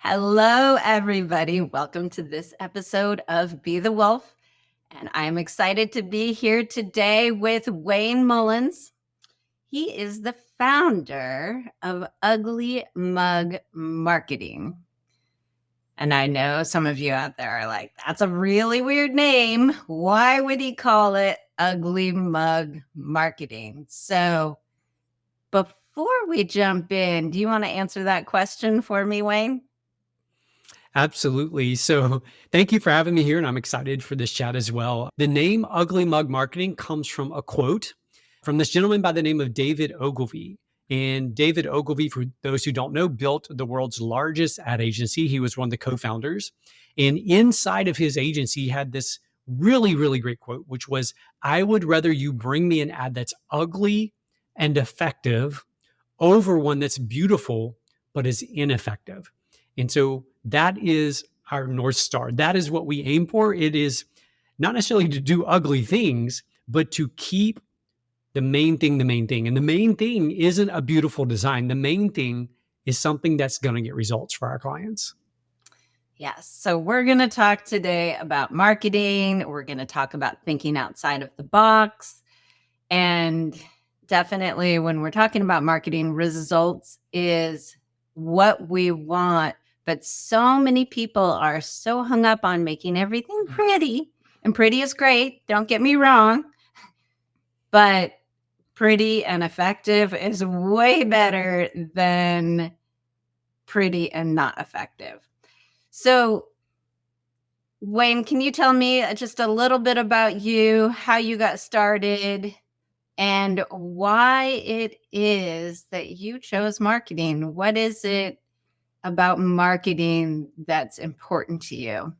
Hello, everybody. Welcome to this episode of Be the Wolf. And I'm excited to be here today with Wayne Mullins. He is the founder of Ugly Mug Marketing. And I know some of you out there are like, that's a really weird name. Why would he call it Ugly Mug Marketing? So before we jump in, do you want to answer that question for me, Wayne? Absolutely. So thank you for having me here, and I'm excited for this chat as well. The name Ugly Mug Marketing comes from a quote from this gentleman by the name of David Ogilvy. And David Ogilvy, for those who don't know, built the world's largest ad agency. He was one of the co-founders. And inside of his agency, he had this really, really great quote, which was, "I would rather you bring me an ad that's ugly and effective over one that's beautiful but is ineffective." And so that is our North Star. That is what we aim for. It is not necessarily to do ugly things, but to keep the main thing the main thing. And the main thing isn't a beautiful design. The main thing is something that's going to get results for our clients. Yes. So we're going to talk today about marketing. We're going to talk about thinking outside of the box. And definitely when we're talking about marketing, results is what we want. But so many people are so hung up on making everything pretty. And pretty is great. Don't get me wrong. But pretty and effective is way better than pretty and not effective. So, Wayne, can you tell me just a little bit about you, how you got started, and why it is that you chose marketing? What is it about marketing that's important to you?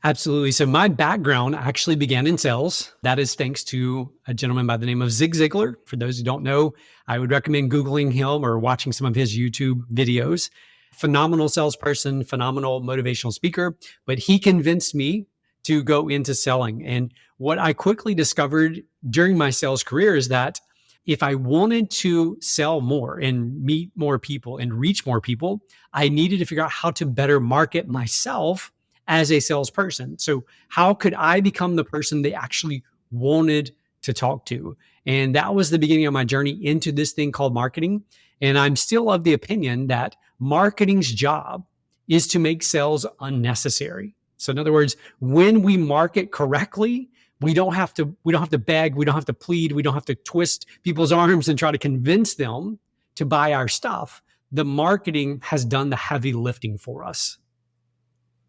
Absolutely. So my background actually began in sales. That is thanks to a gentleman by the name of Zig Ziglar. For those who don't know, I would recommend Googling him or watching some of his YouTube videos. Phenomenal salesperson, phenomenal motivational speaker, but he convinced me to go into selling. And what I quickly discovered during my sales career is that if I wanted to sell more and meet more people and reach more people, I needed to figure out how to better market myself as a salesperson. So how could I become the person they actually wanted to talk to? And that was the beginning of my journey into this thing called marketing. And I'm still of the opinion that marketing's job is to make sales unnecessary. So in other words, when we market correctly, we don't have to beg, we don't have to plead, we don't have to twist people's arms and try to convince them to buy our stuff. The marketing has done the heavy lifting for us.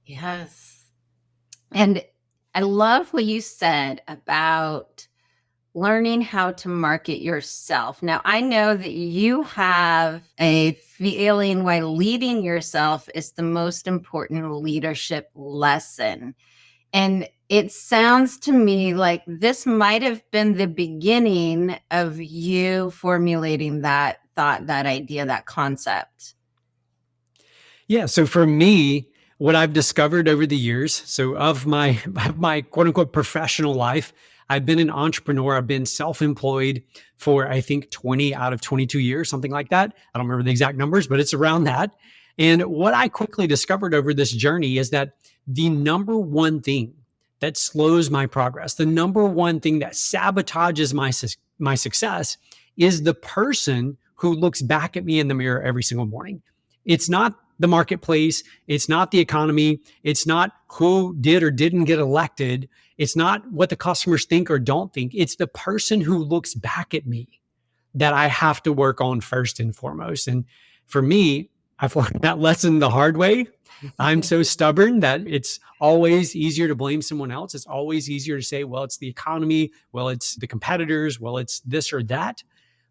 Yes. And I love what you said about learning how to market yourself. Now, I know that you have a feeling why leading yourself is the most important leadership lesson. And it sounds to me like this might have been the beginning of you formulating that thought, that idea, that concept. Yeah. So for me, what I've discovered over the years, so of my quote unquote professional life, I've been an entrepreneur. I've been self-employed for I think 20 out of 22 years, something like that. I don't remember the exact numbers, but it's around that. And what I quickly discovered over this journey is that the number one thing that slows my progress, the number one thing that sabotages my success is the person who looks back at me in the mirror every single morning. It's not the marketplace. It's not the economy. It's not who did or didn't get elected. It's not what the customers think or don't think. It's the person who looks back at me that I have to work on first and foremost. And for me, I've learned that lesson the hard way. I'm so stubborn that it's always easier to blame someone else. It's always easier to say, well, it's the economy. Well, it's the competitors. Well, it's this or that.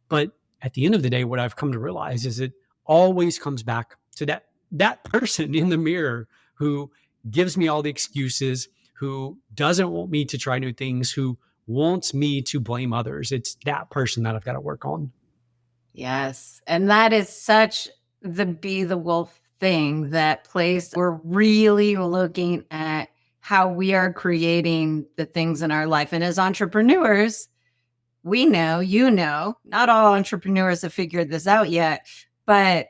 But at the end of the day, what I've come to realize is it always comes back to that person in the mirror who gives me all the excuses, who doesn't want me to try new things, who wants me to blame others. It's that person that I've got to work on. Yes. And that is such the be the wolf thing, that place we're really looking at how we are creating the things in our life. And as entrepreneurs, we know, you know, not all entrepreneurs have figured this out yet, but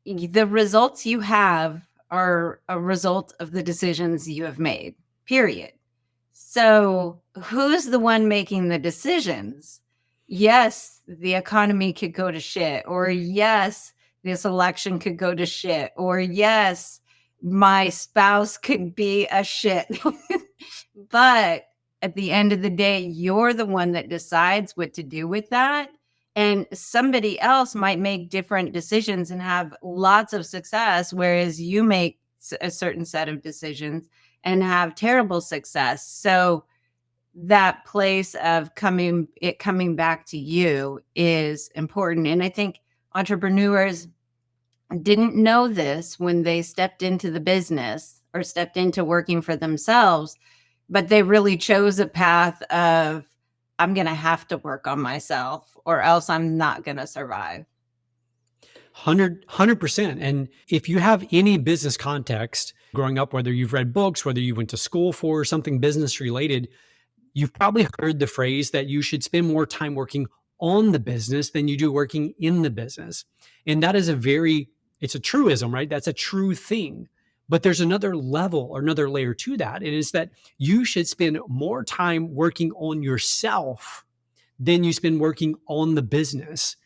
the results you have are a result of the decisions you have made, period. So, who's the one making the decisions? Yes, the economy could go to shit, or yes, this election could go to shit, or yes, my spouse could be a shit. But at the end of the day, you're the one that decides what to do with that. And somebody else might make different decisions and have lots of success, whereas you make a certain set of decisions and have terrible success. So that place of coming back to you is important. And I think entrepreneurs didn't know this when they stepped into the business or stepped into working for themselves, but they really chose a path of, I'm going to have to work on myself or else I'm not going to survive. 100%. And if you have any business context growing up, whether you've read books, whether you went to school for something business related, you've probably heard the phrase that you should spend more time working on the business than you do working in the business. And that is it's a truism, right? That's a true thing. But there's another level or another layer to that. It is that you should spend more time working on yourself than you spend working on the business.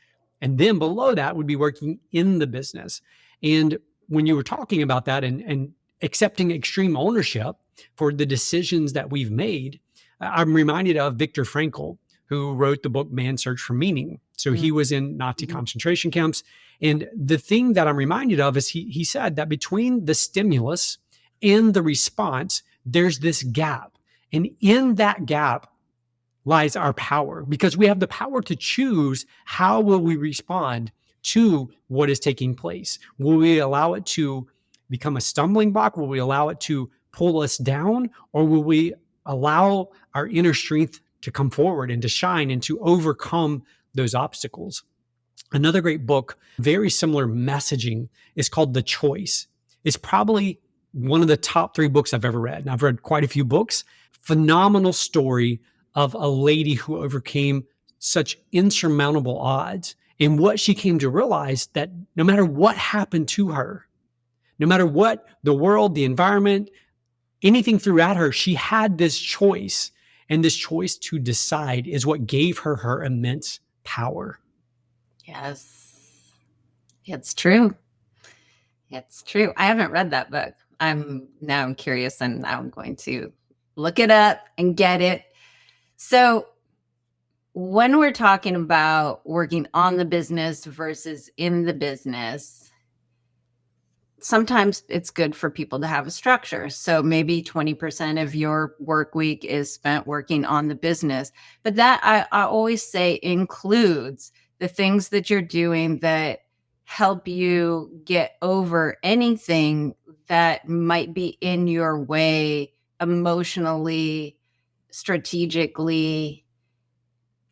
And then below that would be working in the business. And when you were talking about that and accepting extreme ownership for the decisions that we've made, I'm reminded of Viktor Frankl, who wrote the book Man's Search for Meaning. So he was in Nazi concentration camps. And the thing that I'm reminded of is he said that between the stimulus and the response, there's this gap. And in that gap lies our power, because we have the power to choose how will we respond to what is taking place. Will we allow it to become a stumbling block? Will we allow it to pull us down? Or will we allow our inner strength to come forward and to shine and to overcome those obstacles? Another great book, very similar messaging, is called The Choice. It's probably one of the top 3 books I've ever read. And I've read quite a few books. Phenomenal story of a lady who overcame such insurmountable odds. And what she came to realize, that no matter what happened to her, no matter what the world, the environment, anything threw at her, she had this choice. And this choice to decide is what gave her her immense power. Yes, it's true. It's true. I haven't read that book. I'm curious, and now I'm going to look it up and get it. So when we're talking about working on the business versus in the business, sometimes it's good for people to have a structure. So maybe 20% of your work week is spent working on the business. But that I always say includes the things that you're doing that help you get over anything that might be in your way emotionally, strategically,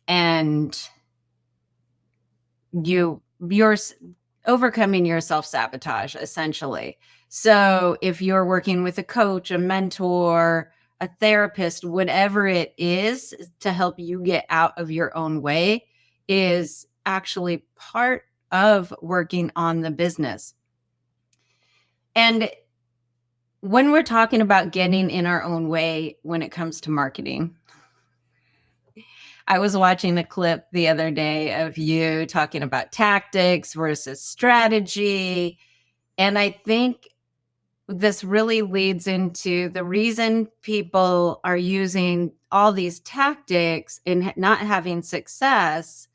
and you're overcoming your self-sabotage, essentially. So if you're working with a coach, a mentor, a therapist, whatever it is to help you get out of your own way is actually part of working on the business. And when we're talking about getting in our own way when it comes to marketing, I was watching a clip the other day of you talking about tactics versus strategy. And I think this really leads into the reason people are using all these tactics and not having success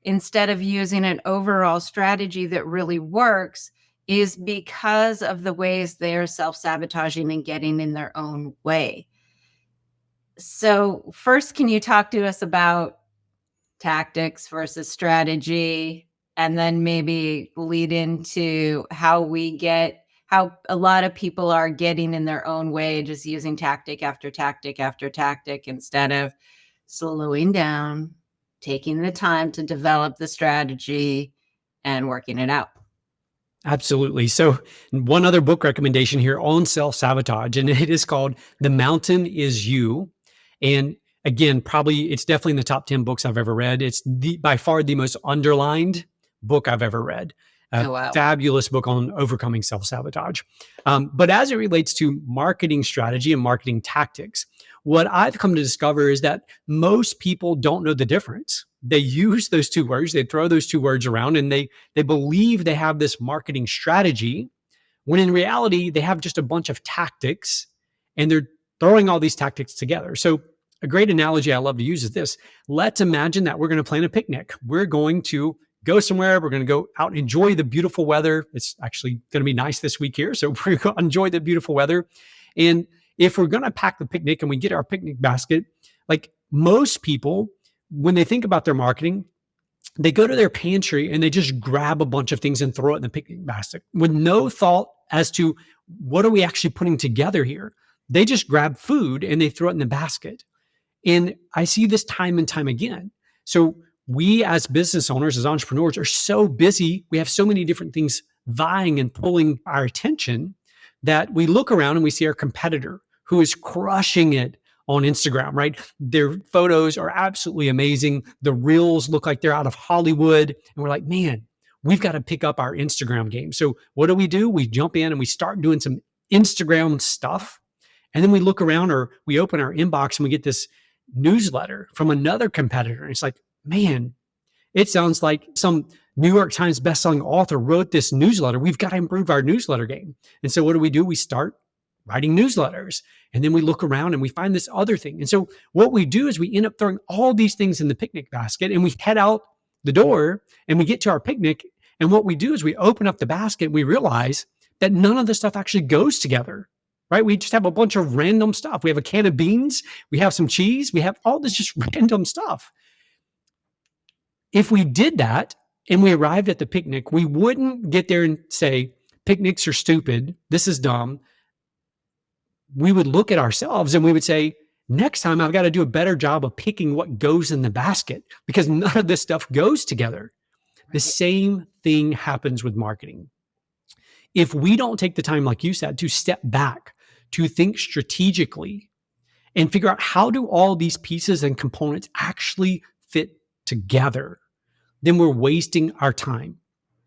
instead of using an overall strategy that really works is because of the ways they're self-sabotaging and getting in their own way. So first, can you talk to us about tactics versus strategy, and then maybe lead into how a lot of people are getting in their own way, just using tactic after tactic after tactic instead of slowing down, taking the time to develop the strategy and working it out? Absolutely. So one other book recommendation here on self-sabotage, and it is called The Mountain Is You. And again, probably it's definitely in the top 10 books I've ever read. It's by far the most underlined book I've ever read. a Oh, wow. fabulous book on overcoming self-sabotage. But as it relates to marketing strategy and marketing tactics, what I've come to discover is that most people don't know the difference. They use those two words, they throw those two words around, and they believe they have this marketing strategy, when in reality, they have just a bunch of tactics and they're throwing all these tactics together. So a great analogy I love to use is this. Let's imagine that we're going to plan a picnic. We're going to go somewhere. We're going to go out and enjoy the beautiful weather. It's actually going to be nice this week here. So we're going to enjoy the beautiful weather. And if we're going to pack the picnic and we get our picnic basket, like most people, when they think about their marketing, they go to their pantry and they just grab a bunch of things and throw it in the picnic basket with no thought as to what are we actually putting together here. They just grab food and they throw it in the basket. And I see this time and time again. So we as business owners, as entrepreneurs, are so busy. We have so many different things vying and pulling our attention that we look around and we see our competitor who is crushing it on Instagram, right? Their photos are absolutely amazing. The reels look like they're out of Hollywood. And we're like, man, we've got to pick up our Instagram game. So what do? We jump in and we start doing some Instagram stuff. And then we look around or we open our inbox and we get this newsletter from another competitor. And it's like, man, it sounds like some New York Times bestselling author wrote this newsletter. We've got to improve our newsletter game. And so what do? We start writing newsletters. And then we look around and we find this other thing. And so what we do is we end up throwing all these things in the picnic basket and we head out the door and we get to our picnic. And what we do is we open up the basket and we realize that none of the stuff actually goes together, right? We just have a bunch of random stuff. We have a can of beans, we have some cheese, we have all this just random stuff. If we did that and we arrived at the picnic, we wouldn't get there and say, picnics are stupid, this is dumb. We would look at ourselves and we would say, next time I've got to do a better job of picking what goes in the basket because none of this stuff goes together. The same thing happens with marketing. If we don't take the time, like you said, to step back, to think strategically and figure out how do all these pieces and components actually fit together, then we're wasting our time.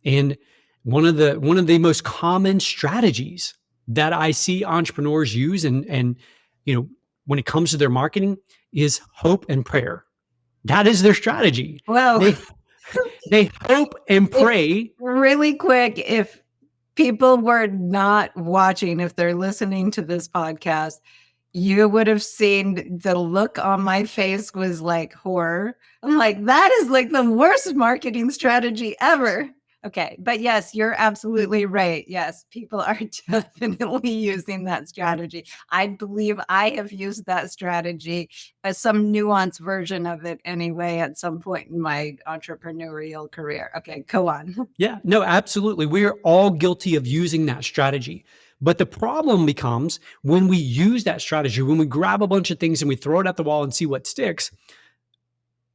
And one of the most common strategies that I see entrepreneurs use and when it comes to their marketing is hope and prayer. That is their strategy. Well, they hope and pray. Really quick, if people were not watching, if they're listening to this podcast, you would have seen the look on my face was like horror. I'm like, that is like the worst marketing strategy ever. Okay. But yes, you're absolutely right. Yes, people are definitely using that strategy. I believe I have used that strategy as some nuanced version of it anyway at some point in my entrepreneurial career. Okay, go on. Yeah, no, absolutely. We're all guilty of using that strategy. But the problem becomes when we use that strategy, when we grab a bunch of things and we throw it at the wall and see what sticks,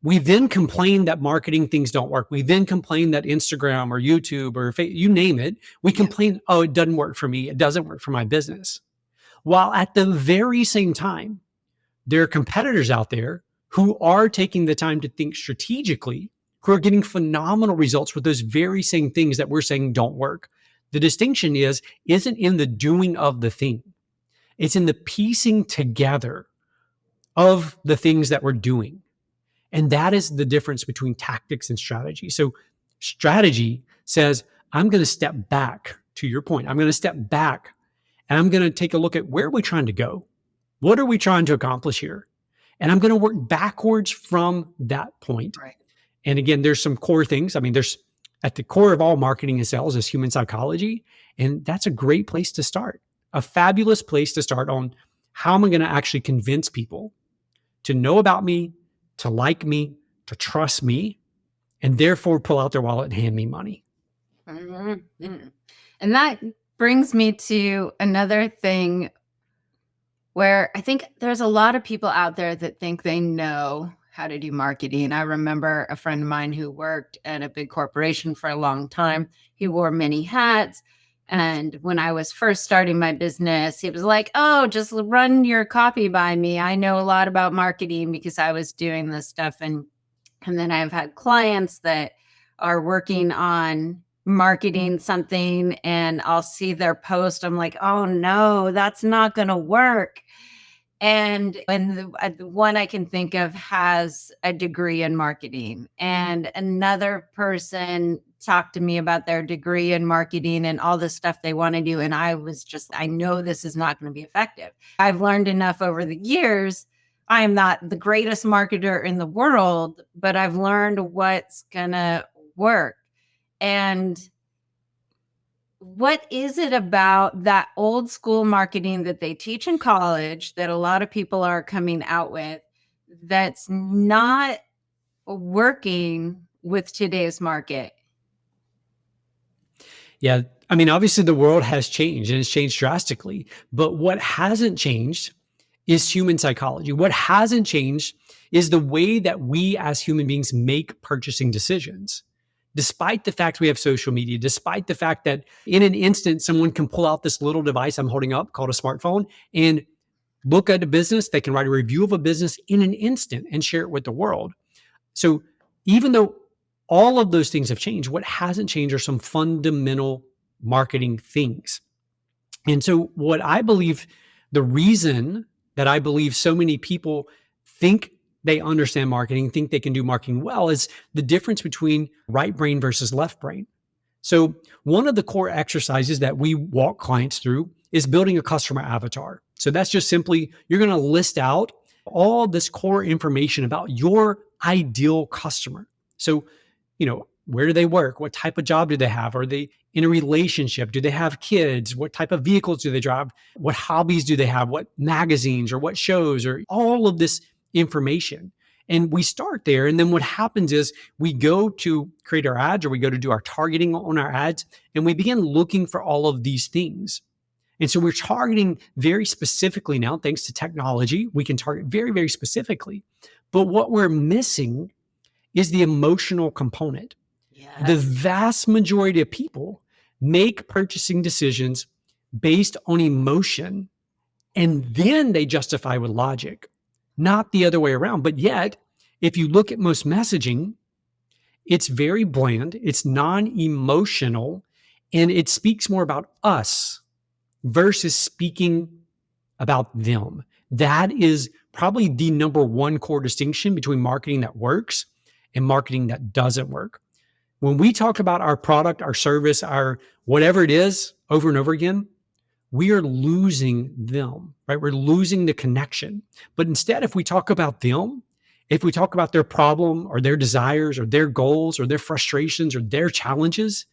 we then complain that marketing things don't work. We then complain that Instagram or YouTube or you name it, we complain, oh, it doesn't work for me. It doesn't work for my business. While at the very same time, there are competitors out there who are taking the time to think strategically, who are getting phenomenal results with those very same things that we're saying don't work. The distinction isn't in the doing of the thing. It's in the piecing together of the things that we're doing. And that is the difference between tactics and strategy. So strategy says, I'm going to step back to your point. I'm going to step back and I'm going to take a look at where are we trying to go? What are we trying to accomplish here? And I'm going to work backwards from that point. Right. And again, there's some core things. I mean, there's at the core of all marketing and sales is human psychology. And that's a great place to start, a fabulous place to start on how am I going to actually convince people to know about me, to like me, to trust me, and therefore pull out their wallet and hand me money. Mm-hmm. And that brings me to another thing where I think there's a lot of people out there that think they know how to do marketing. I remember a friend of mine who worked at a big corporation for a long time. He wore many hats. And when I was first starting my business, he was like, oh, just run your copy by me. I know a lot about marketing because I was doing this stuff. And then I've had clients that are working on marketing something and I'll see their post. I'm like, oh no, that's not going to work. And the one I can think of has a degree in marketing, and another person talked to me about their degree in marketing and all the stuff they want to do. And I was just, I know this is not going to be effective. I've learned enough over the years. I'm not the greatest marketer in the world, but I've learned what's going to work. And what is it about that old school marketing that they teach in college that a lot of people are coming out with that's not working with today's market? Yeah. I mean, obviously the world has changed and it's changed drastically, but what hasn't changed is human psychology. What hasn't changed is the way that we as human beings make purchasing decisions. Despite the fact we have social media, despite the fact that in an instant, someone can pull out this little device I'm holding up called a smartphone and look at a business, they can write a review of a business in an instant and share it with the world. So even though all of those things have changed, what hasn't changed are some fundamental marketing things. And so what I believe, the reason that I believe so many people think they understand marketing, think they can do marketing well, is the difference between right brain versus left brain. So one of the core exercises that we walk clients through is building a customer avatar. So that's just simply, you're going to list out all this core information about your ideal customer. So, where do they work? What type of job do they have? Are they in a relationship? Do they have kids? What type of vehicles do they drive? What hobbies do they have? What magazines or what shows, or all of this information. And we start there. And then what happens is we go to create our ads, or we go to do our targeting on our ads, and we begin looking for all of these things. And so we're targeting very specifically now, thanks to technology. We can target very, very specifically. But what we're missing is the emotional component. Yes. The vast majority of people make purchasing decisions based on emotion, and then they justify with logic, not the other way around. But yet, if you look at most messaging, it's very bland, it's non-emotional, and it speaks more about us versus speaking about them. That is probably the number one core distinction between marketing that works and marketing that doesn't work. When we talk about our product, our service, our whatever it is over and over again, we are losing them, right? We're losing the connection. But instead, if we talk about them, if we talk about their problem or their desires or their goals or their frustrations or their challenges,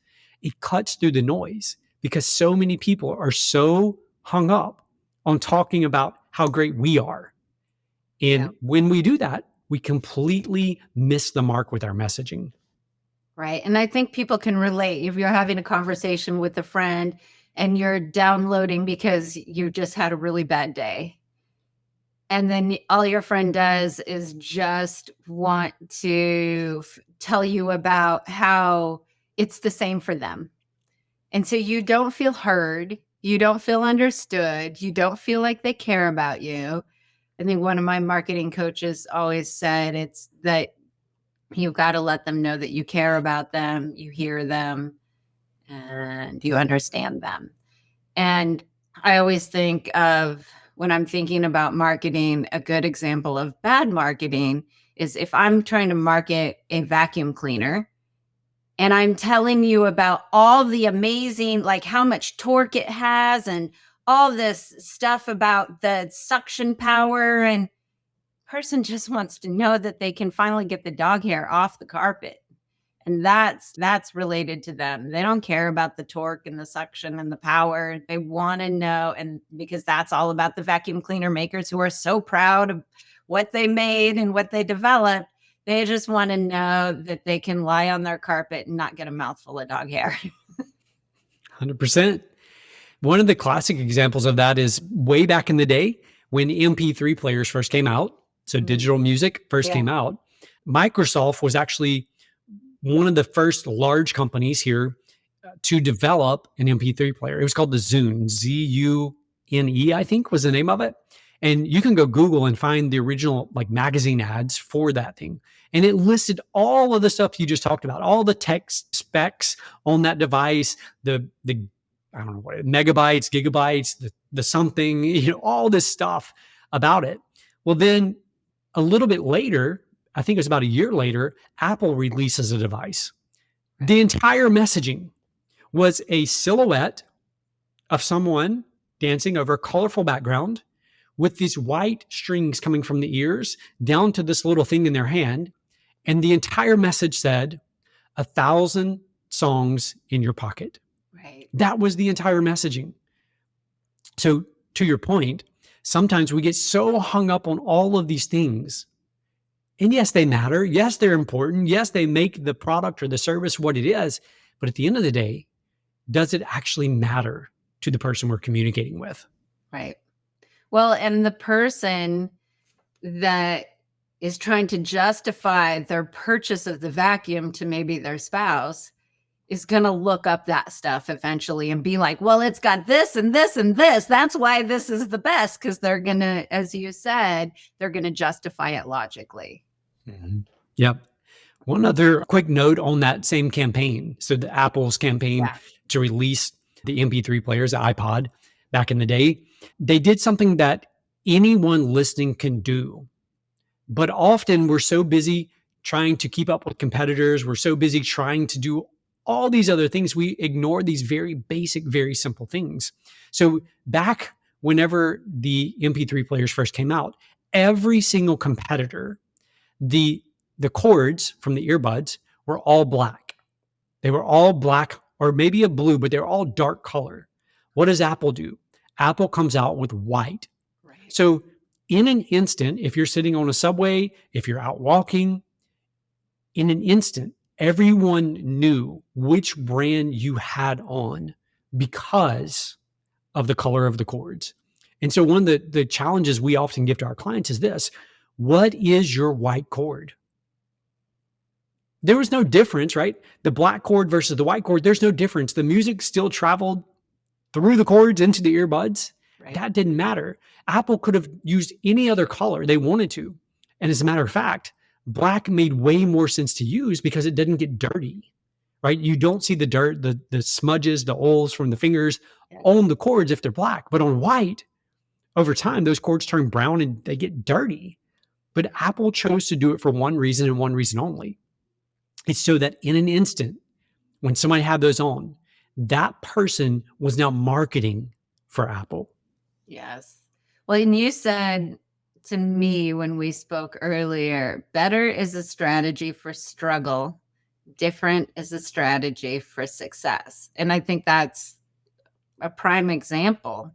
it cuts through the noise, because so many people are so hung up on talking about how great we are. And when we do that, we completely miss the mark with our messaging. Right. And I think people can relate. If you're having a conversation with a friend and you're downloading because you just had a really bad day, and then all your friend does is just want to tell you about how it's the same for them. And so you don't feel heard, you don't feel understood, you don't feel like they care about you. I think one of my marketing coaches always said it's that you've got to let them know that you care about them, you hear them, and you understand them. And I always think of, when I'm thinking about marketing, a good example of bad marketing is if I'm trying to market a vacuum cleaner and I'm telling you about all the amazing, like how much torque it has and all this stuff about the suction power, and person just wants to know that they can finally get the dog hair off the carpet. And that's related to them. They don't care about the torque and the suction and the power. They want to know, and because that's all about the vacuum cleaner makers who are so proud of what they made and what they developed. They just want to know that they can lie on their carpet and not get a mouthful of dog hair. 100%. One of the classic examples of that is way back in the day when MP3 players first came out. So digital music first came out. Microsoft was actually one of the first large companies here to develop an MP3 player. It was called the Zune, Z-U-N-E, I think was the name of it. And you can go Google and find the original like magazine ads for that thing. And it listed all of the stuff you just talked about, all the text specs on that device, the I don't know what megabytes, gigabytes, the something, all this stuff about it. Well, then a little bit later, I think it was about a year later, Apple releases a device. The entire messaging was a silhouette of someone dancing over a colorful background with these white strings coming from the ears down to this little thing in their hand. And the entire message said, 1,000 songs in your pocket. Right. That was the entire messaging. So to your point, sometimes we get so hung up on all of these things. And yes, they matter. Yes, they're important. Yes, they make the product or the service what it is. But at the end of the day, does it actually matter to the person we're communicating with? Right. Well, and the person that is trying to justify their purchase of the vacuum to maybe their spouse is going to look up that stuff eventually and be like, well, it's got this and this and this. That's why this is the best, because they're going to, as you said, they're going to justify it logically. Mm-hmm. Yep. One other quick note on that same campaign. So the Apple's campaign to release the MP3 players, the iPod back in the day, they did something that anyone listening can do. But often we're so busy trying to keep up with competitors. We're so busy trying to do all these other things. We ignore these very basic, very simple things. So back whenever the MP3 players first came out, every single competitor, the cords from the earbuds were all black. They were all black or maybe a blue, but they're all dark color. What does Apple do? Apple comes out with white. Right. So in an instant, if you're sitting on a subway, if you're out walking, in an instant, everyone knew which brand you had on because of the color of the cords. And so one of the challenges we often give to our clients is this: what is your white cord? There was no difference, right? The black cord versus the white cord, there's no difference. The music still traveled through the cords into the earbuds. Right. That didn't matter. Apple could have used any other color they wanted to. And as a matter of fact, black made way more sense to use because it didn't get dirty, right? You don't see the dirt, the smudges, the oils from the fingers on the cords if they're black. But on white, over time, those cords turn brown and they get dirty. But Apple chose to do it for one reason and one reason only. It's so that in an instant, when somebody had those on, that person was now marketing for Apple. Yes. Well, and you said to me when we spoke earlier, better is a strategy for struggle, different is a strategy for success. And I think that's a prime example.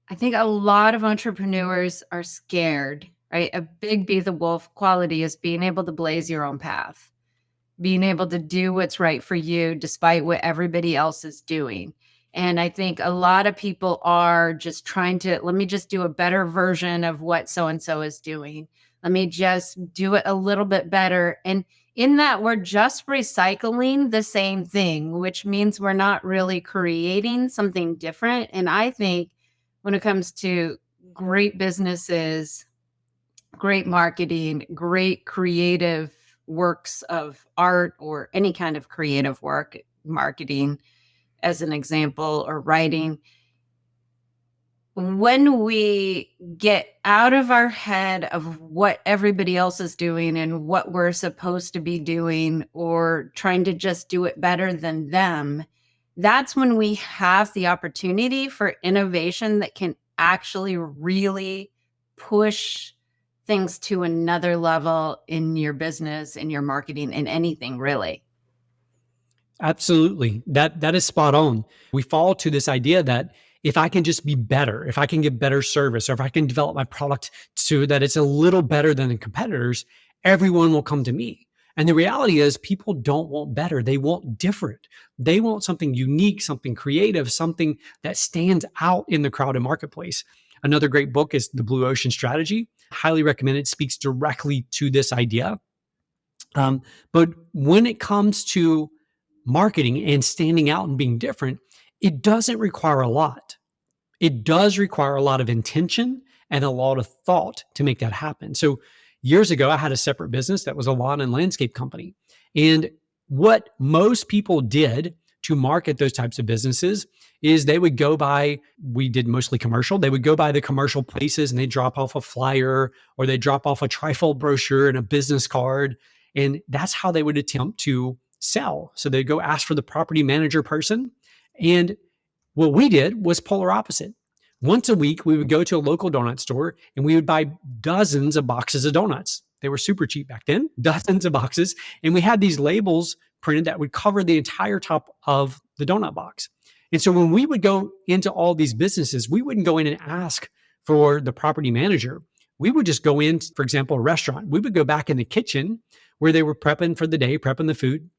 I think a lot of entrepreneurs are scared, right? A big be the wolf quality is being able to blaze your own path, being able to do what's right for you despite what everybody else is doing. And I think a lot of people are just trying to, let me just do a better version of what so-and-so is doing. Let me just do it a little bit better. And in that, we're just recycling the same thing, which means we're not really creating something different. And I think when it comes to great businesses, great marketing, great creative works of art or any kind of creative work, marketing as an example, or writing, when we get out of our head of what everybody else is doing and what we're supposed to be doing or trying to just do it better than them, that's when we have the opportunity for innovation that can actually really push things to another level in your business, in your marketing, in anything really. Absolutely. That is spot on. We fall to this idea that if I can just be better, if I can give better service, or if I can develop my product so that it's a little better than the competitors, everyone will come to me. And the reality is people don't want better. They want different. They want something unique, something creative, something that stands out in the crowded marketplace. Another great book is The Blue Ocean Strategy. Highly recommend it. It speaks directly to this idea. But when it comes to marketing and standing out and being different, it doesn't require a lot. It does require a lot of intention and a lot of thought to make that happen. So years ago, I had a separate business that was a lawn and landscape company. And what most people did to market those types of businesses is they would go by, we did mostly commercial, they would go by the commercial places and they drop off a flyer or they drop off a trifold brochure and a business card. And that's how they would attempt to sell. So they'd go ask for the property manager person. And what we did was polar opposite. Once a week, we would go to a local donut store and we would buy dozens of boxes of donuts. They were super cheap back then, dozens of boxes. And we had these labels printed that would cover the entire top of the donut box. And so when we would go into all these businesses, we wouldn't go in and ask for the property manager. We would just go in, for example, a restaurant. We would go back in the kitchen where they were prepping for the day, prepping the food,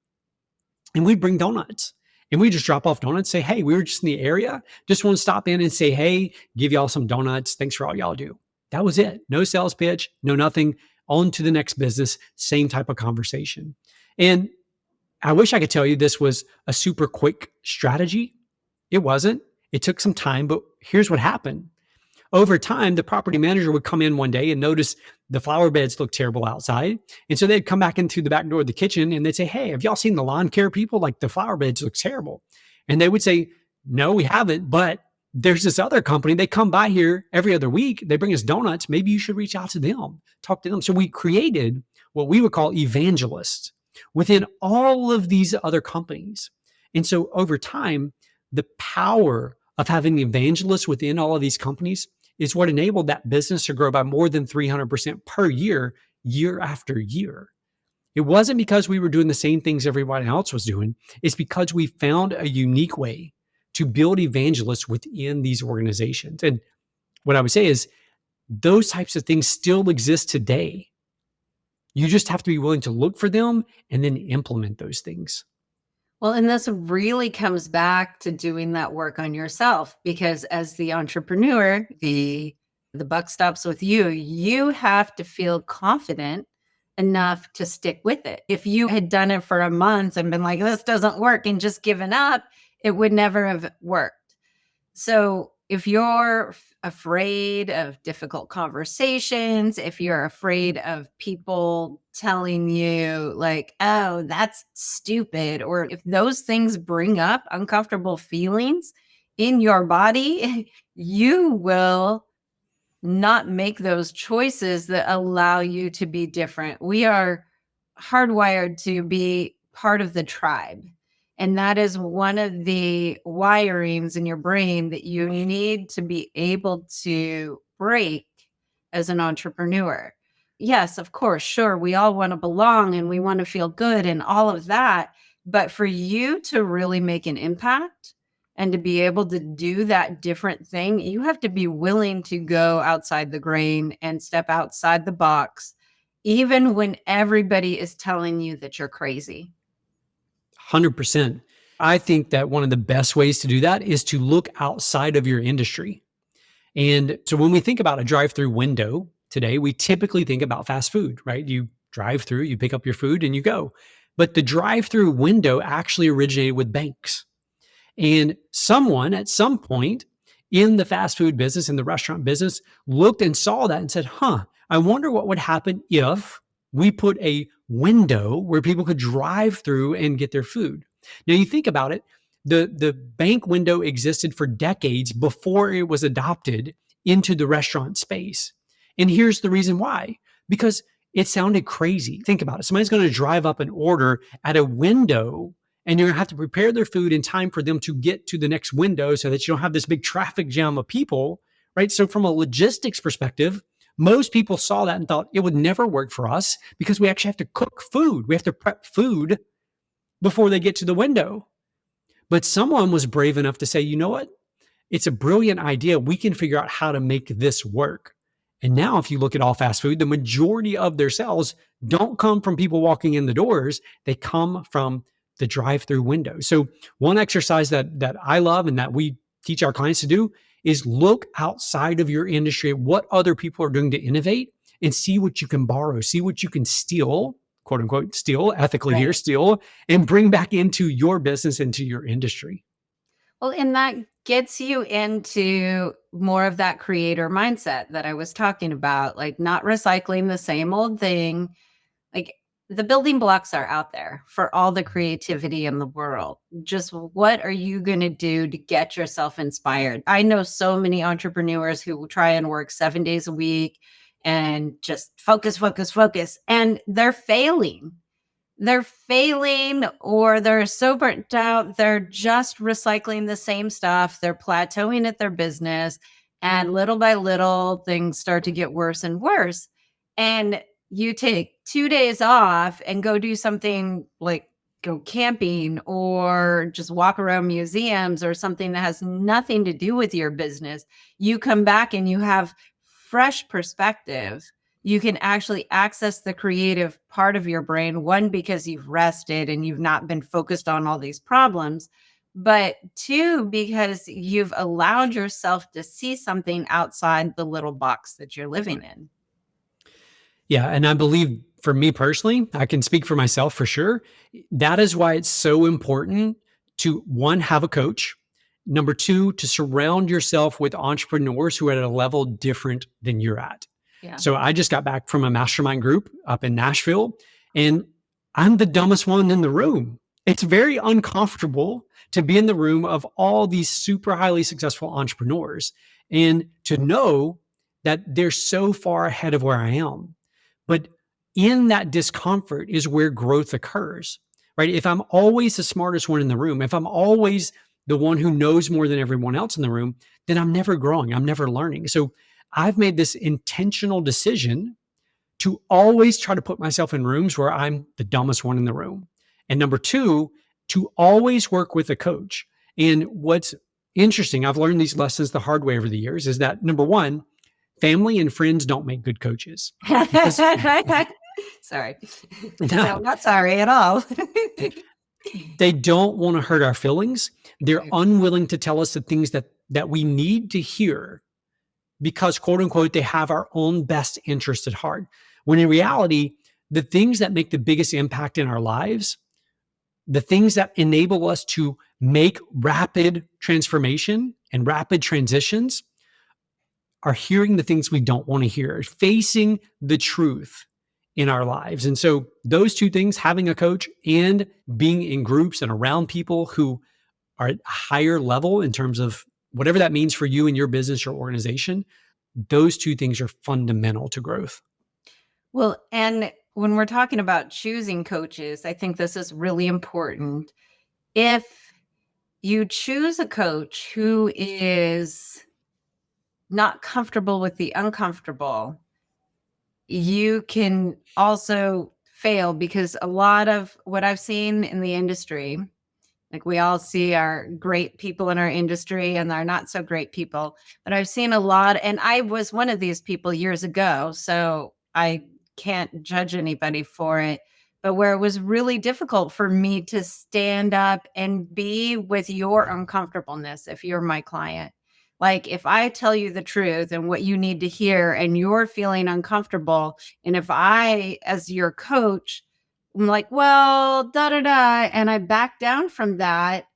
and we'd bring donuts. And we just drop off donuts, say, hey, we were just in the area. Just want to stop in and say, hey, give y'all some donuts. Thanks for all y'all do. That was it. No sales pitch, no nothing. On to the next business, same type of conversation. And I wish I could tell you this was a super quick strategy. It wasn't. It took some time, but here's what happened. Over time, the property manager would come in one day and notice the flower beds look terrible outside. And so they'd come back into the back door of the kitchen and they'd say, hey, have y'all seen the lawn care people? Like, the flower beds look terrible. And they would say, no, we haven't, but there's this other company. They come by here every other week. They bring us donuts. Maybe you should reach out to them, talk to them. So we created what we would call evangelists within all of these other companies. And so over time, the power of having evangelists within all of these companies is what enabled that business to grow by more than 300% per year, year after year. It wasn't because we were doing the same things everybody else was doing. It's because we found a unique way to build evangelists within these organizations. And what I would say is those types of things still exist today. You just have to be willing to look for them and then implement those things. Well, and this really comes back to doing that work on yourself, because as the entrepreneur, the buck stops with you. You have to feel confident enough to stick with it. If you had done it for a month and been like, this doesn't work, and just given up, it would never have worked. So if you're afraid of difficult conversations, if you're afraid of people telling you like, oh, that's stupid, or if those things bring up uncomfortable feelings in your body, you will not make those choices that allow you to be different. We are hardwired to be part of the tribe. And that is one of the wirings in your brain that you need to be able to break as an entrepreneur. Yes, of course, sure, we all want to belong and we want to feel good and all of that. But for you to really make an impact and to be able to do that different thing, you have to be willing to go outside the grain and step outside the box, even when everybody is telling you that you're crazy. 100%. I think that one of the best ways to do that is to look outside of your industry. And so when we think about a drive-through window today, we typically think about fast food, right? You drive through, you pick up your food and you go. But the drive-through window actually originated with banks. And someone at some point in the fast food business, in the restaurant business, looked and saw that and said, I wonder what would happen if we put a window where people could drive through and get their food. Now you think about it, the bank window existed for decades before it was adopted into the restaurant space. And here's the reason why, because it sounded crazy. Think about it. Somebody's going to drive up and order at a window and you're going to have to prepare their food in time for them to get to the next window so that you don't have this big traffic jam of people, right? So from a logistics perspective, most people saw that and thought it would never work for us because we actually have to cook food. We have to prep food before they get to the window. But someone was brave enough to say, you know what? It's a brilliant idea. We can figure out how to make this work. And now if you look at all fast food, the majority of their sales don't come from people walking in the doors. They come from the drive-through window. So one exercise that I love and that we teach our clients to do is look outside of your industry, what other people are doing to innovate, and see what you can borrow, see what you can steal, quote unquote, steal, ethically here, steal, and bring back into your business, into your industry. Well, and that gets you into more of that creator mindset that I was talking about, like not recycling the same old thing. Like the building blocks are out there for all the creativity in the world. Just what are you going to do to get yourself inspired? I know so many entrepreneurs who will try and work 7 days a week and just focus, focus, focus, and they're failing. They're failing, or they're so burnt out, they're just recycling the same stuff. They're plateauing at their business, and little by little, things start to get worse and worse. And you take 2 days off and go do something like go camping or just walk around museums or something that has nothing to do with your business. You come back and you have fresh perspective. You can actually access the creative part of your brain, one, because you've rested and you've not been focused on all these problems, but two, because you've allowed yourself to see something outside the little box that you're living in. Yeah. And I believe for me personally, I can speak for myself for sure. That is why it's so important to, one, have a coach. Number two, to surround yourself with entrepreneurs who are at a level different than you're at. Yeah. So I just got back from a mastermind group up in Nashville, and I'm the dumbest one in the room. It's very uncomfortable to be in the room of all these super highly successful entrepreneurs and to know that they're so far ahead of where I am. But in that discomfort is where growth occurs, right? If I'm always the smartest one in the room, if I'm always the one who knows more than everyone else in the room, then I'm never growing. I'm never learning. So I've made this intentional decision to always try to put myself in rooms where I'm the dumbest one in the room. And number two, to always work with a coach. And what's interesting, I've learned these lessons the hard way over the years, is that number one, family and friends don't make good coaches. Sorry. No, not sorry at all. they don't want to hurt our feelings. They're unwilling to tell us the things that we need to hear because, quote unquote, they have our own best interest at heart. When in reality, the things that make the biggest impact in our lives, the things that enable us to make rapid transformation and rapid transitions, are hearing the things we don't want to hear, facing the truth in our lives. And so those two things, having a coach and being in groups and around people who are at a higher level in terms of whatever that means for you and your business or organization, those two things are fundamental to growth. Well, and when we're talking about choosing coaches, I think this is really important. If you choose a coach who is not comfortable with the uncomfortable, you can also fail, because a lot of what I've seen in the industry, like we all see our great people in our industry and our not so great people, but I've seen a lot, and I was one of these people years ago, so I can't judge anybody for it, but where it was really difficult for me to stand up and be with your uncomfortableness if you're my client. Like if I tell you the truth and what you need to hear and you're feeling uncomfortable, and if I, as your coach, I'm like, well, da da da, and I back down from that,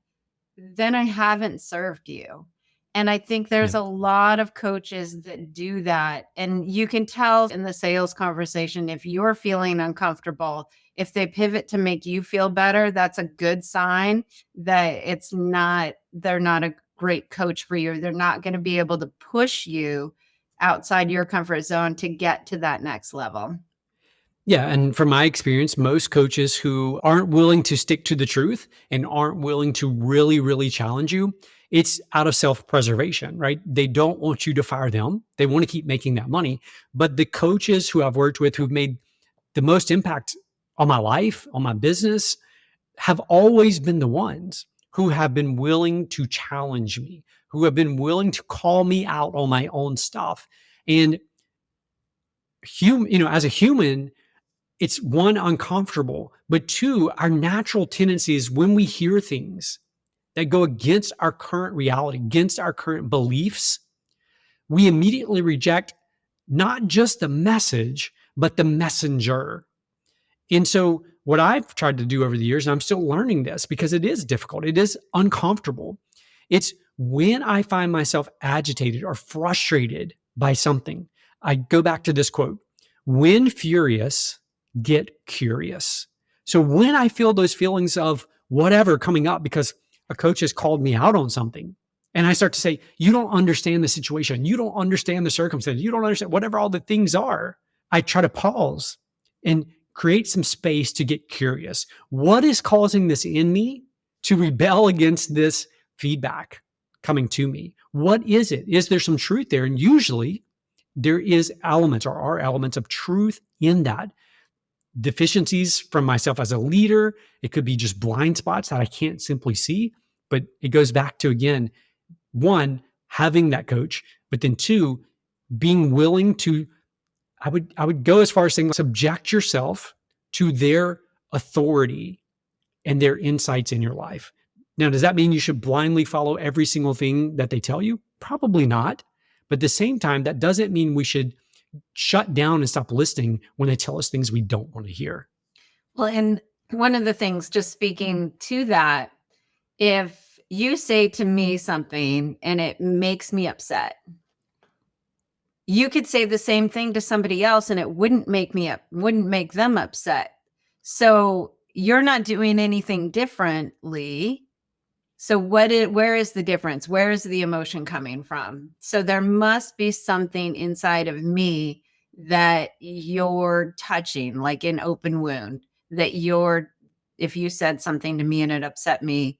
then I haven't served you. And I think Yeah. there's a lot of coaches that do that. And you can tell in the sales conversation if you're feeling uncomfortable, if they pivot to make you feel better, that's a good sign that they're not a great coach for you. They're not going to be able to push you outside your comfort zone to get to that next level. Yeah. And from my experience, most coaches who aren't willing to stick to the truth and aren't willing to really, really challenge you, it's out of self-preservation, right? They don't want you to fire them. They want to keep making that money. But the coaches who I've worked with who've made the most impact on my life, on my business, have always been the ones who have been willing to challenge me, who have been willing to call me out on my own stuff. And as a human, it's one, uncomfortable, but two, our natural tendency is when we hear things that go against our current reality, against our current beliefs, we immediately reject not just the message, but the messenger. And so what I've tried to do over the years, and I'm still learning this because it is difficult, it is uncomfortable. It's When I find myself agitated or frustrated by something, I go back to this quote: when furious, get curious. So when I feel those feelings of whatever coming up because a coach has called me out on something, and I start to say, you don't understand the situation, you don't understand the circumstance, you don't understand whatever all the things are, I try to pause and create some space to get curious. What is causing this in me to rebel against this feedback coming to me? What is it? Is there some truth there? And usually there is elements or are elements of truth in that. Deficiencies from myself as a leader. It could be just blind spots that I can't simply see. But it goes back to, again, one, having that coach, but then two, being willing to, I would go as far as saying, subject yourself to their authority and their insights in your life. Now, does that mean you should blindly follow every single thing that they tell you? Probably not. But at the same time, that doesn't mean we should shut down and stop listening when they tell us things we don't want to hear. Well, and one of the things, just speaking to that, if you say to me something and it makes me upset, you could say the same thing to somebody else and it wouldn't make them upset. So you're not doing anything differently. So where is the difference? Where is the emotion coming from? So there must be something inside of me that you're touching, like an open wound, that if you said something to me and it upset me,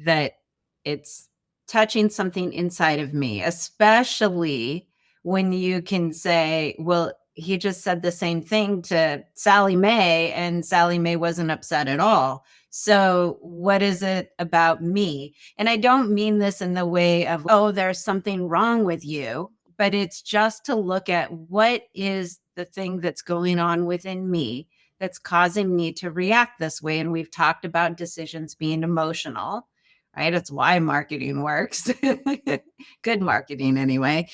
that it's touching something inside of me, especially when you can say, well, he just said the same thing to Sally Mae and Sally Mae wasn't upset at all. So what is it about me? And I don't mean this in the way of, oh, there's something wrong with you, but it's just to look at what is the thing that's going on within me that's causing me to react this way. And we've talked about decisions being emotional, right? It's why marketing works. Good marketing anyway.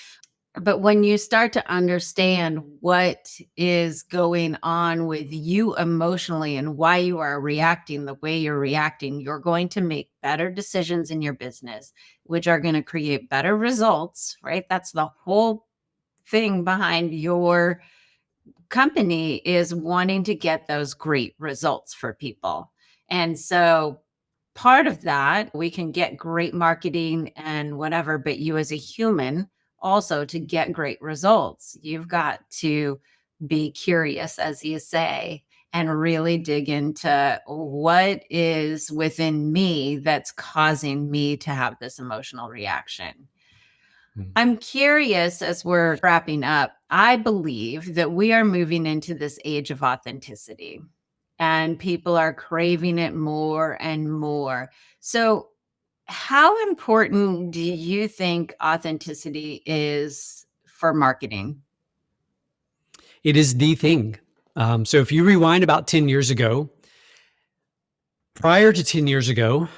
But when you start to understand what is going on with you emotionally and why you are reacting the way you're reacting, you're going to make better decisions in your business, which are going to create better results, right? That's the whole thing behind your company, is wanting to get those great results for people. And so part of that, we can get great marketing and whatever, but you as a human, also to get great results, you've got to be curious, as you say, and really dig into what is within me that's causing me to have this emotional reaction. I'm curious, as we're wrapping up, I believe that we are moving into this age of authenticity and people are craving it more and more. So how important do you think authenticity is for marketing? It is the thing. So if you rewind about 10 years ago, prior to 10 years ago,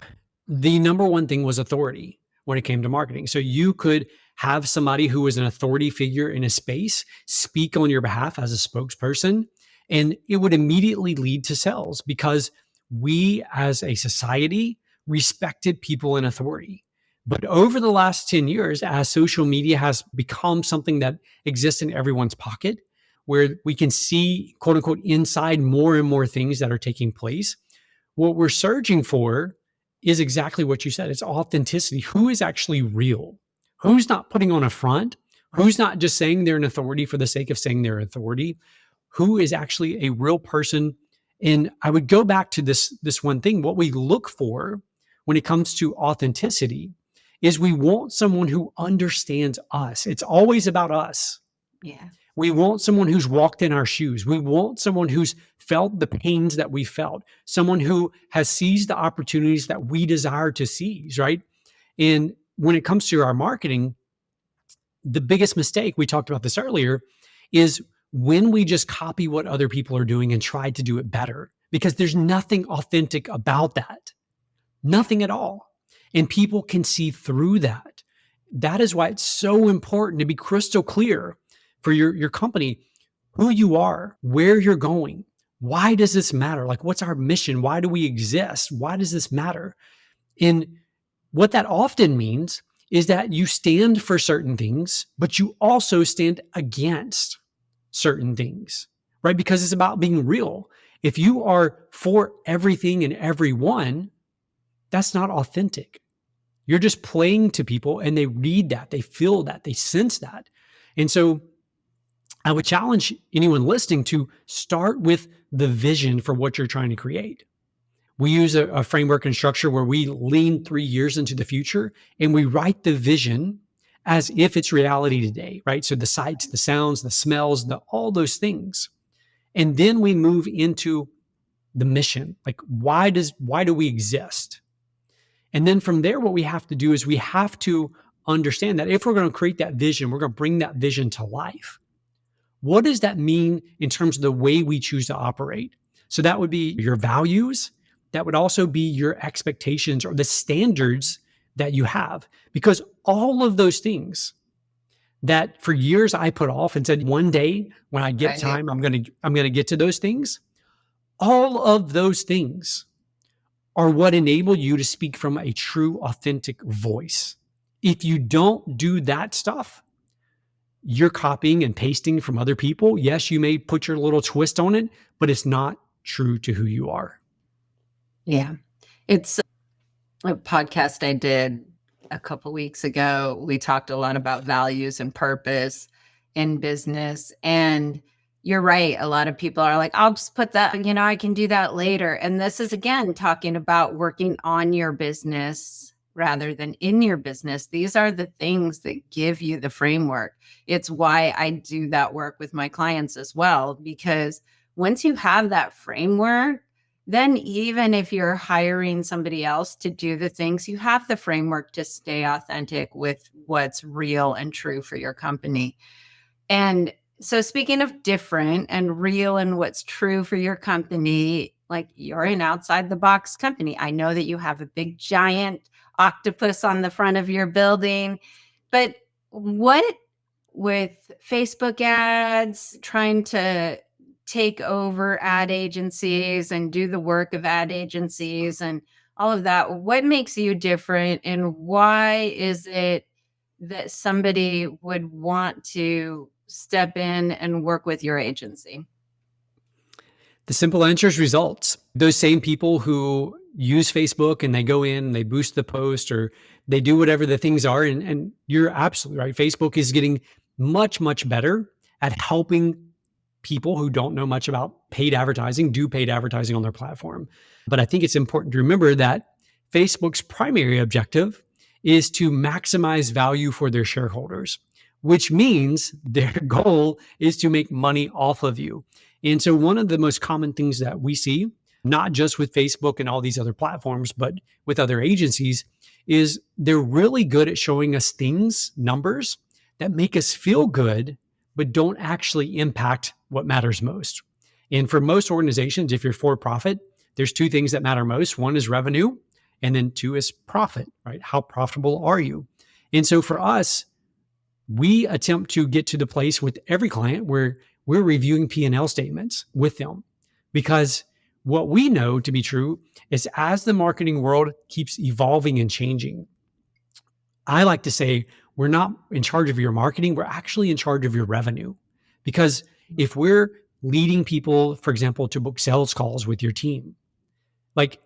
the number one thing was authority when it came to marketing. So you could have somebody who was an authority figure in a space speak on your behalf as a spokesperson, and it would immediately lead to sales because we as a society respected people in authority. But over the last 10 years, as social media has become something that exists in everyone's pocket, where we can see, quote unquote, inside more and more things that are taking place, what we're searching for is exactly what you said. It's authenticity. Who is actually real? Who's not putting on a front? Who's not just saying they're an authority for the sake of saying they're authority? Who is actually a real person? And I would go back to this one thing. What we look for when it comes to authenticity is we want someone who understands us. It's always about us. Yeah. We want someone who's walked in our shoes. We want someone who's felt the pains that we felt, someone who has seized the opportunities that we desire to seize, right? And when it comes to our marketing, the biggest mistake, we talked about this earlier, is when we just copy what other people are doing and try to do it better, because there's nothing authentic about that. Nothing at all. And people can see through that. That is why it's so important to be crystal clear for your company, who you are, where you're going. Why does this matter? Like, what's our mission? Why do we exist? Why does this matter? And what that often means is that you stand for certain things, but you also stand against certain things, right? Because it's about being real. If you are for everything and everyone, that's not authentic. You're just playing to people, and they read that, they feel that, they sense that. And so I would challenge anyone listening to start with the vision for what you're trying to create. We use a framework and structure where we lean 3 years into the future and we write the vision as if it's reality today, right? So the sights, the sounds, the smells, all those things. And then we move into the mission. Like, why do we exist? And then from there, what we have to do is we have to understand that if we're going to create that vision, we're going to bring that vision to life. What does that mean in terms of the way we choose to operate? So that would be your values. That would also be your expectations or the standards that you have. Because all of those things that for years I put off and said, one day when I get time, I'm going to get to those things. All of those things are what enable you to speak from a true, authentic voice. If you don't do that stuff, you're copying and pasting from other people. Yes, you may put your little twist on it, but it's not true to who you are. Yeah. It's a podcast I did a couple weeks ago. We talked a lot about values and purpose in business. And you're right. A lot of people are like, I'll just put that, I can do that later. And this is, again, talking about working on your business rather than in your business. These are the things that give you the framework. It's why I do that work with my clients as well, because once you have that framework, then even if you're hiring somebody else to do the things, you have the framework to stay authentic with what's real and true for your company. And so speaking of different and real and what's true for your company, like, you're an outside the box company. I know that you have a big giant octopus on the front of your building, but what with Facebook ads, trying to take over ad agencies and do the work of ad agencies and all of that, what makes you different, and why is it that somebody would want to step in and work with your agency? The simple answer is results. Those same people who use Facebook and they go in, they boost the post, or they do whatever the things are. And you're absolutely right. Facebook is getting much, much better at helping people who don't know much about paid advertising do paid advertising on their platform. But I think it's important to remember that Facebook's primary objective is to maximize value for their shareholders, which means their goal is to make money off of you. And so one of the most common things that we see, not just with Facebook and all these other platforms, but with other agencies, is they're really good at showing us things, numbers that make us feel good, but don't actually impact what matters most. And for most organizations, if you're for profit, there's two things that matter most. One is revenue, and then two is profit, right? How profitable are you? And so for us, we attempt to get to the place with every client where we're reviewing P&L statements with them, because what we know to be true is as the marketing world keeps evolving and changing, I like to say we're not in charge of your marketing, we're actually in charge of your revenue. Because if we're leading people, for example, to book sales calls with your team, like,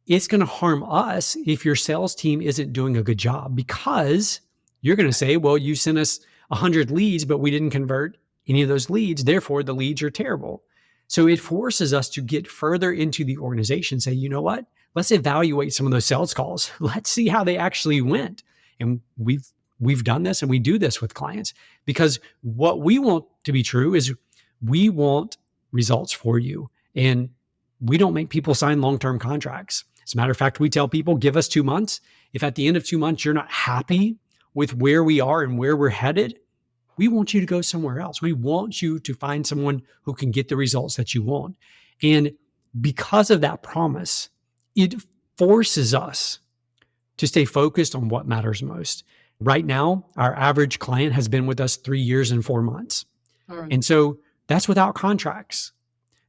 it's going to harm us if your sales team isn't doing a good job, because you're going to say, well, you sent us 100 leads, but we didn't convert any of those leads. Therefore, the leads are terrible. So it forces us to get further into the organization, say, you know what? Let's evaluate some of those sales calls. Let's see how they actually went. And we've done this, and we do this with clients, because what we want to be true is we want results for you. And we don't make people sign long-term contracts. As a matter of fact, we tell people, give us 2 months. If at the end of 2 months, you're not happy with where we are and where we're headed, we want you to go somewhere else. We want you to find someone who can get the results that you want. And because of that promise, it forces us to stay focused on what matters most. Right now, our average client has been with us 3 years and 4 months. Right. And so that's without contracts.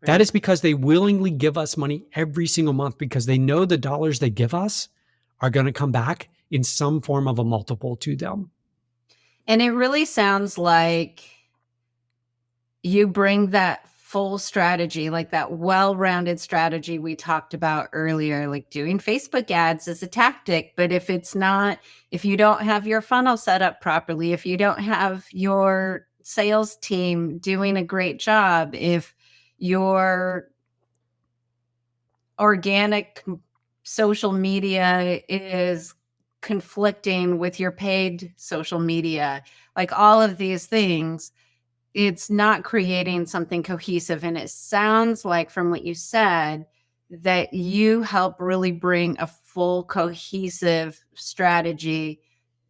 Right. That is because they willingly give us money every single month, because they know the dollars they give us are going to come back in some form of a multiple to them. And it really sounds like you bring that full strategy, like that well-rounded strategy we talked about earlier, like doing Facebook ads is a tactic, but if you don't have your funnel set up properly, if you don't have your sales team doing a great job, if your organic social media is conflicting with your paid social media, like all of these things, it's not creating something cohesive. And it sounds like from what you said that you help really bring a full cohesive strategy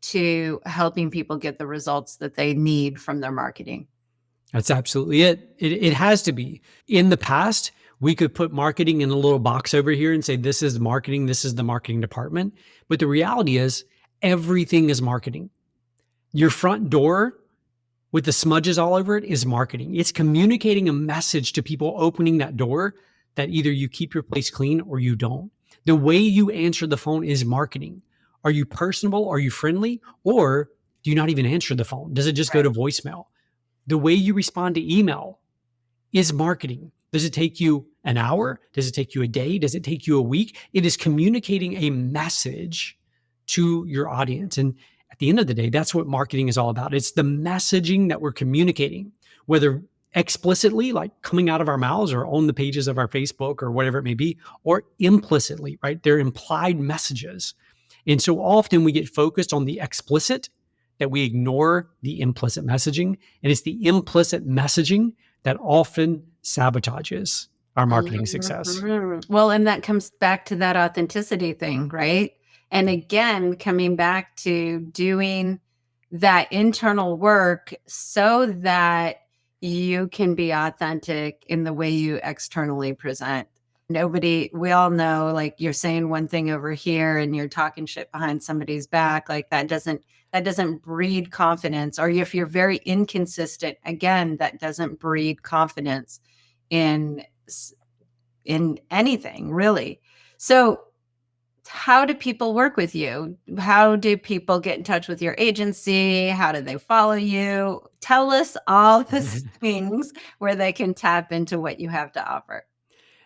to helping people get the results that they need from their marketing. That's absolutely it. It has to be. In the past, we could put marketing in a little box over here and say, this is marketing, this is the marketing department. But the reality is, everything is marketing. Your front door with the smudges all over it is marketing. It's communicating a message to people opening that door that either you keep your place clean or you don't. The way you answer the phone is marketing. Are you personable? Are you friendly? Or do you not even answer the phone? Does it just go to voicemail? The way you respond to email is marketing. Does it take you an hour? Does it take you a day? Does it take you a week? It is communicating a message to your audience. And at the end of the day, that's what marketing is all about. It's the messaging that we're communicating, whether explicitly, like coming out of our mouths or on the pages of our Facebook or whatever it may be, or implicitly, right? They're implied messages. And so often we get focused on the explicit that we ignore the implicit messaging. And it's the implicit messaging that often sabotages our marketing success. Well, and that comes back to that authenticity thing, right? And again, coming back to doing that internal work so that you can be authentic in the way you externally present. We all know, like, you're saying one thing over here and you're talking shit behind somebody's back, like that doesn't breed confidence. Or if you're very inconsistent, again, that doesn't breed confidence in anything, really. So how do people work with you? How do people get in touch with your agency? How do they follow you? Tell us all the things where they can tap into what you have to offer.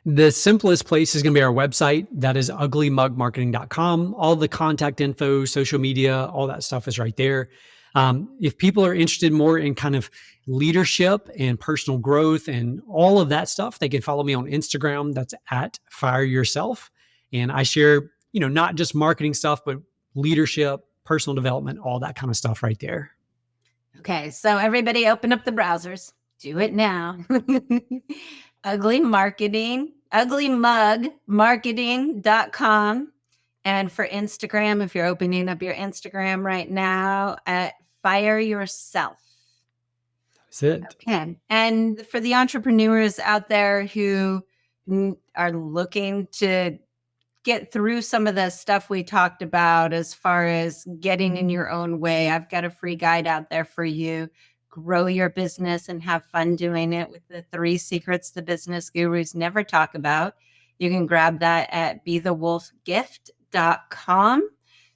The simplest place is going to be our website. That is uglymugmarketing.com. All the contact info, social media, all that stuff is right there. If people are interested more in kind of leadership and personal growth and all of that stuff, they can follow me on Instagram. That's at Fire Yourself. And I share, not just marketing stuff, but leadership, personal development, all that kind of stuff right there. Okay. So everybody open up the browsers. Do it now. uglymugmarketing.com. And for Instagram, if you're opening up your Instagram right now, at Fire Yourself. That's it. Okay. And for the entrepreneurs out there who are looking to get through some of the stuff we talked about as far as getting in your own way, I've got a free guide out there for you. Grow your business and have fun doing it with the 3 secrets the business gurus never talk about. You can grab that at BeTheWolfGift.com.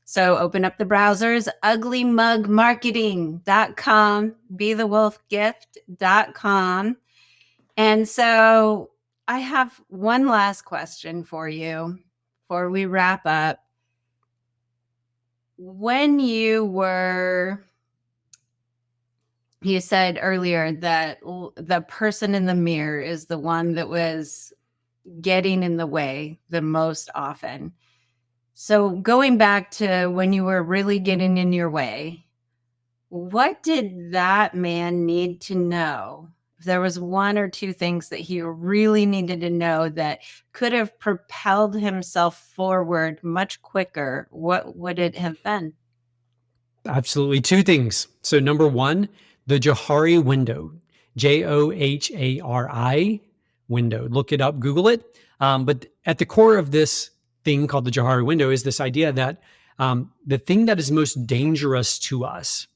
So open up the browsers, uglymugmarketing.com, BeTheWolfGift.com. And so I have one last question for you before we wrap up. When you said earlier that the person in the mirror is the one that was getting in the way the most often. So going back to when you were really getting in your way, what did that man need to know? If there was 1 or 2 things that he really needed to know that could have propelled himself forward much quicker, what would it have been? Absolutely. 2 things. So number 1, the Johari window, Johari window. Look it up, Google it. But at the core of this thing called the Johari window is this idea that the thing that is most dangerous to us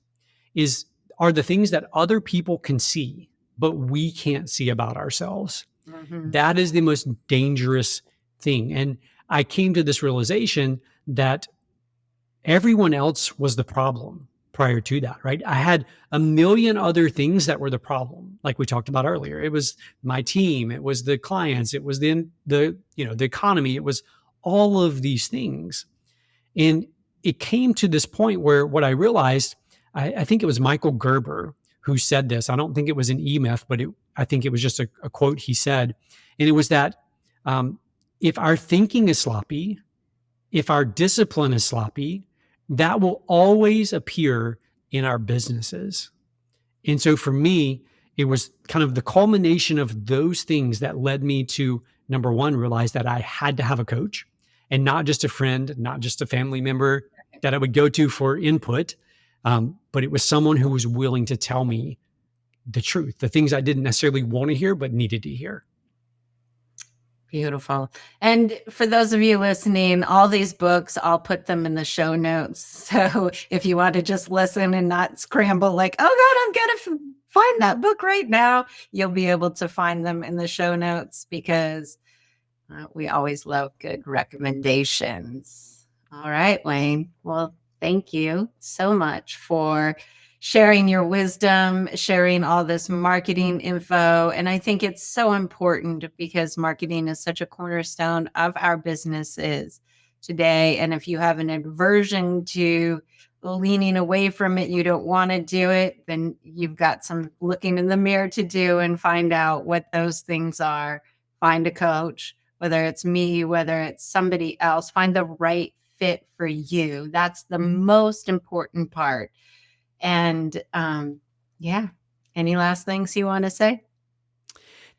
are the things that other people can see, but we can't see about ourselves. Mm-hmm. That is the most dangerous thing. And I came to this realization that Everyone else was the problem prior to that, right? I had a million other things that were the problem, like we talked about earlier. It was my team, it was the clients, it was the economy, it was all of these things. And it came to this point where what I realized, I think it was Michael Gerber who said this. I don't think it was an E-Myth, but I think it was just a quote he said. And it was that if our thinking is sloppy, if our discipline is sloppy, that will always appear in our businesses. And so for me, it was kind of the culmination of those things that led me to, number one, realize that I had to have a coach, and not just a friend, not just a family member that I would go to for input, but it was someone who was willing to tell me the truth, the things I didn't necessarily want to hear, but needed to hear. Beautiful. And for those of you listening, all these books, I'll put them in the show notes. So if you want to just listen and not scramble like, oh God, I'm going to find that book right now, you'll be able to find them in the show notes, because we always love good recommendations. All right, Wayne. Well, thank you so much for sharing your wisdom, sharing all this marketing info. And I think it's so important, because marketing is such a cornerstone of our businesses today. And if you have an aversion to leaning away from it, you don't want to do it, then you've got some looking in the mirror to do and find out what those things are. Find a coach, whether it's me, whether it's somebody else, find the right fit for you. That's the most important part. And yeah, any last things you want to say?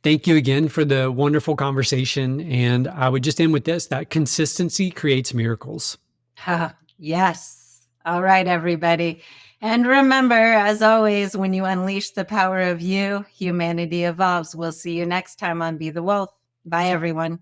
Thank you again for the wonderful conversation. And I would just end with this, that consistency creates miracles. Yes. All right, everybody. And remember, as always, when you unleash the power of you, humanity evolves. We'll see you next time on Be the Wolf. Bye, everyone.